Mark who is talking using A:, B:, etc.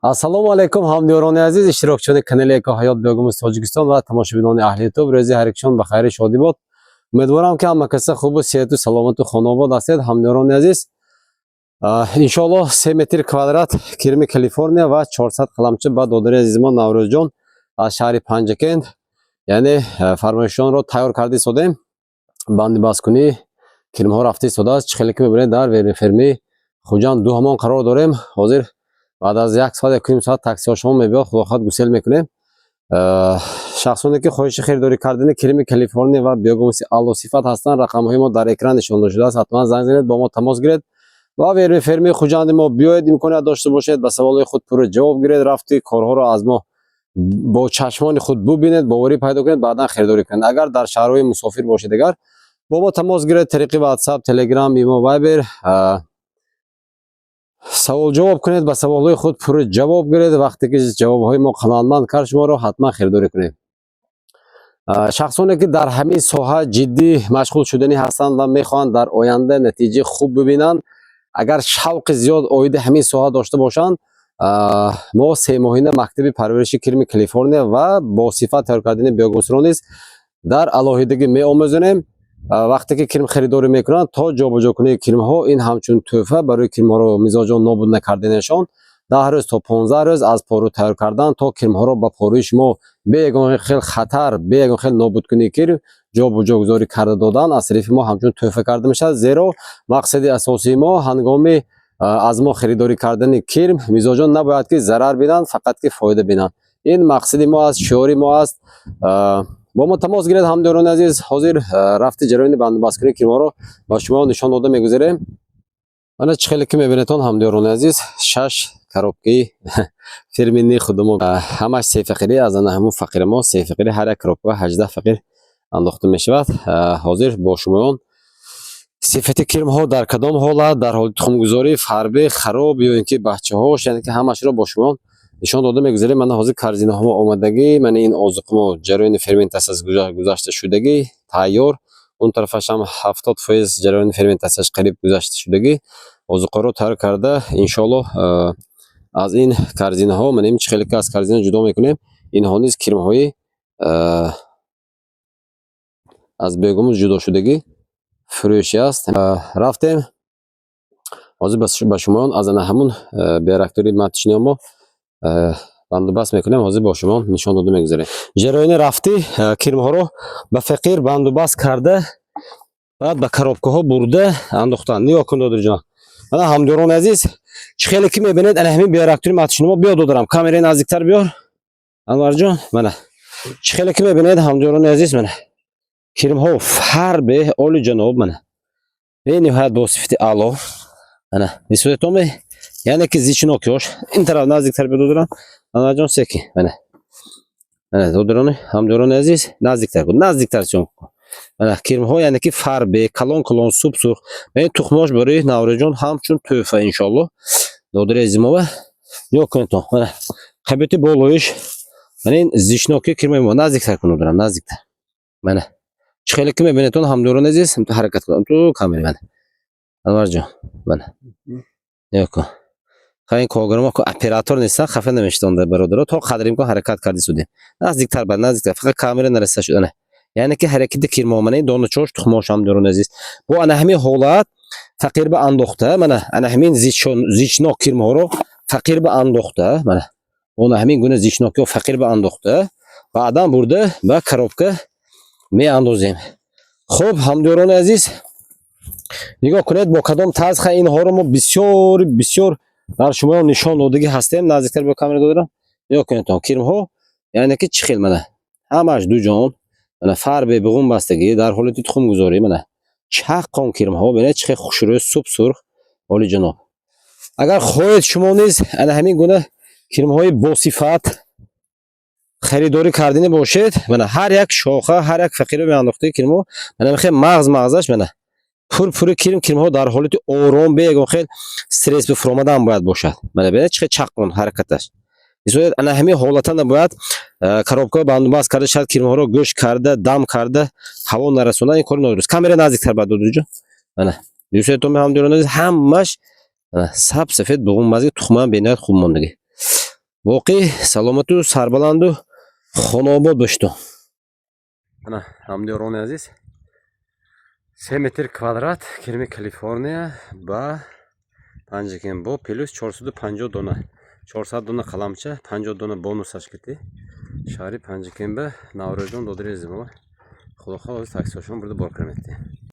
A: Ассалому алайкум ҳамдиёрони азиз, иштирокчиёни канали Экоҳаёт Биёгумuz Тоҷикистон ва тамошобинони аҳли YouTube, рӯзи ҳарекишон ба хайри шодӣ бод. Умедворам ки ҳама каса хубу сеҳату саломату хонобод ҳастед. Ҳамдиёрони азиз, иншоаллоҳ 3 метр квадрат кирми Калифорния ва 400 қаламча ба додари азизимон Наврӯзҷон аз шаҳри Панҷакент, яъне фармоишонро тайёр карда истодем. Банди баскунӣ кирмҳо рафта истодааст. Чихеле ки мебинед дар фермаи Хуҷанд ду ҳамон қарор дорем. Ҳозир بعد از 1 ساعت 1 ساعت تاکسی ها شما میبینید خودخواد گسل میکنیم. شخصانی که خواهش خریداری کردن کریم کالیفرنیا و بیوگوموس اعلی صفت هستند، رقم های ما در اکران نشان شده است. حتما زنگ زنید، با ما تماس گیرید و به فرمی خوجند ما بیاید، امکانات داشته باشید به سوالات خود پر جواب گیرید، رفتی کارها را از ما با چشمان خود ببینید، باوری پیدا کنید، بعدا خریداری کنید. اگر در شهرهای مسافر باشید، اگر با ما تماس گیرید، طریق واتساپ، تلگرام، ایمو، وایبر سوال جواب کنید، به سوالات خود پر جواب گیرید. وقتی که جوابهای ما قانونمند کرد، شما رو حتما خریداری کنید. شخصانی که در همین ساحه جدی مشغول شدنی هستند و میخواهند در آینده نتیجه خوب ببینند، اگر شوق زیاد عاید همین ساحه داشته باشند، ما 3 ماهینه مکتب پرورش کریم کالیفرنیا و با صفت تیار کردن بیوگوموس را نیز در علاهیدگی میآموزیم. وقتی که کریم خریداری میکنند تا جابجا کنی کریم ها، این همچون تحفه برای کریم ها رو مزاجان نابود نکردنشان 10 روز تا 15 روز از پارو تیار کردن تا کریم ها رو با پاروی شما به یگان خیلی خطر، به یگان خیلی نابود کنی کریم جابجا گذاری کرده دادن از طرف ما همچون تحفه کرده میشه. زیرا مقصد اساسی ما هنگام از ما خریداری کردن کریم مزاجان نباید که ضرر بینن، فقط که فایده بینن. این مقصد ما است، شعار ما است. با ما تماس گیرید همداران عزیز. حاضر رفت جریان بند بسکری کریم رو با شما نشان داده میگذاریم. من چخیلی که میبینیدون همداران عزیز 6 کروبکی فرمینی خودمون همش 3 فقیری از آن همون فقیر ما 3 فقیری هر یک کروبک 18 فقیر انداخته میشود. حاضر با شما صفت کریم ها در کدام حالت، در حال تخم گذاری، فربه، خراب یا اینکه بچه هاش، یعنی که همش رو با شما نشان داده میگذاریم. من حاضر کارزینه ها آمادگی، من این آذوقه ما جریان فرمنتاسیون از گذشته شدگی تیار، اون طرفش هم 70% جریان فرمنتاسیون قریب گذشته شدگی آذوقه رو تیار کرده. ان شاء الله از این کارزینه ها من خیلی که از کارزینه جدا میکنیم. این ها نیز کریم های از بیوگوموس جدا شدگی فروشی است. رفتیم حاضر با شما از همون بیرکتوری متشنی ما بندوبست میکنیم. حاضر با شما نشان داده میگذاریم. جریان رفتی کریم ها رو به فقیر بندوبست کرده، بعد به کروبکه ها برده انداختن. نگاه کن دادر جان. من همداران عزیز خیلی که میبینید همین بیرکتوری متشنی ما بیا دادرم. کامرای نزدیکتر بیار انور جان. من خیلی که میبینید همداران عزیز من کریم ها فربه عالی جناب من به نهایت با صفت اعلی انا نسبتاً یعنی که زیچناکیش این طرف نزدیکتر بدودرم انور جان سکی من دودران همداران عزیز نزدیکتر چون من کریم ها یعنی که فربه کلان کلان سوپ سرخ من تخماش برای نوروجان همچون تحفه ان شاء الله دودر ازیمو یا کنتون من خبیتی بالایش من این زیچناکی کریم ما نزدیکتر کنودرم نزدیکتر من خیلی که میبینیدون همداران عزیز حرکت کنم تو کامری من انور جان من یکو خیلی کارگرم که اپراتور نیستن خفه نمیشتن در برادر تا قدریم که حرکت کردی سودیم نزدیکتر بعد نزدیکتر فقط کامera نرسیده شده نه یعنی که حرکت کرمامنه دانه چوش تخماش همداران عزیز با انا همین حالات فقیر به انداخته من انا همین زیچناک کرم ها رو فقیر به انداخته من اون همین گونه زیچناکی فقیر به انداخته بعدا برده با کروبکه می اندازیم. خب همداران عزیز نگاه کنید با کدام طرز اینها رو ما بسیار در شما نشان دادگی هستیم. نزدیکتر با کامera دادم. نگاه کنید تا کریم ها یعنی که چخیل منه همش دو جان منه فربه بغون بستگی در حالت تخم گذاری منه چق قان کریم ها ببینید چه خوشروی سوپ سرخ عالی جناب. اگر خواهید شما نیز همین گونه کریم های با صفت خریداری کردنی باشید من هر یک شاخه هر یک فقیره می انداخته کریم ها من خیلی مغزش من پر کریم ها در حالت آرام به یگان خیلی استرس به فرامدن باید باشد. من ببینید چه چقون حرکتش می‌سوید انا همین حالتا نباید کروبکا بندوبست کرده شاید کریم ها رو گوش کرده دم کرده هوا نرسونده این کار نادرست. کامera نزدیکتر بعد دادرجا من می‌سوید تو همداران همش سب سفید بغون مزه تخمه بینید خوب ماندگی Voqe salomatu sarbalandu xonobod bo'lishdi. Ana hamdyoroni aziz 3 metr kvadrat kirmi Kaliforniya va panjikin bu plus 450 dona 400 dona qalamcha 50 dona bonus ashkiti shari panjikin ba Navruzdan dodrezim va xudo xohlasa taksi burada bor kirmoqda.